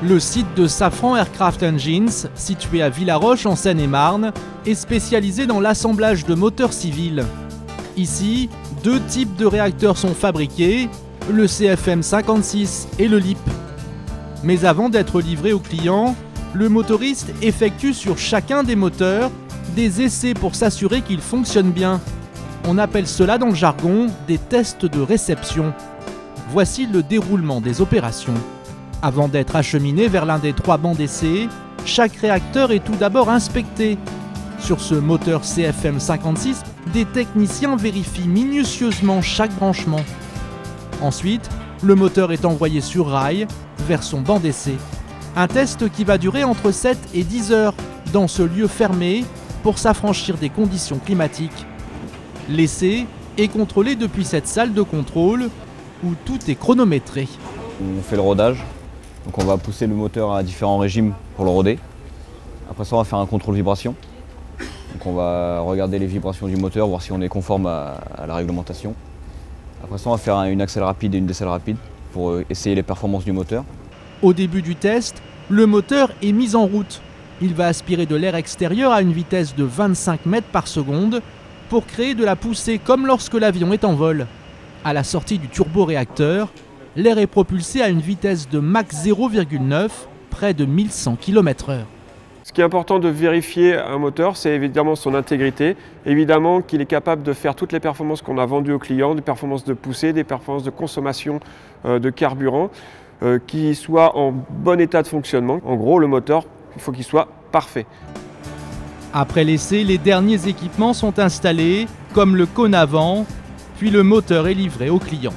Le site de Safran Aircraft Engines, situé à Villaroche en Seine-et-Marne, est spécialisé dans l'assemblage de moteurs civils. Ici, deux types de réacteurs sont fabriqués, le CFM56 et le LEAP. Mais avant d'être livré au client, le motoriste effectue sur chacun des moteurs des essais pour s'assurer qu'ils fonctionnent bien. On appelle cela dans le jargon des tests de réception. Voici le déroulement des opérations. Avant d'être acheminé vers l'un des 3 bancs d'essai, chaque réacteur est tout d'abord inspecté. Sur ce moteur CFM56, des techniciens vérifient minutieusement chaque branchement. Ensuite, le moteur est envoyé sur rail vers son banc d'essai. Un test qui va durer entre 7 et 10 heures dans ce lieu fermé pour s'affranchir des conditions climatiques. L'essai est contrôlé depuis cette salle de contrôle où tout est chronométré. On fait le rodage, donc on va pousser le moteur à différents régimes pour le roder. Après ça, on va faire un contrôle vibration. Donc on va regarder les vibrations du moteur, voir si on est conforme à la réglementation. Après ça, on va faire une accèle rapide et une décèle rapide pour essayer les performances du moteur. Au début du test, le moteur est mis en route. Il va aspirer de l'air extérieur à une vitesse de 25 mètres par seconde pour créer de la poussée comme lorsque l'avion est en vol. À la sortie du turboréacteur, l'air est propulsé à une vitesse de Mach 0,9, près de 1100 km/h. Ce qui est important de vérifier un moteur, c'est évidemment son intégrité, évidemment qu'il est capable de faire toutes les performances qu'on a vendues aux clients, des performances de poussée, des performances de consommation de carburant, qui soient en bon état de fonctionnement. En gros, le moteur, il faut qu'il soit parfait. Après l'essai, les derniers équipements sont installés, comme le cône avant, puis le moteur est livré au client.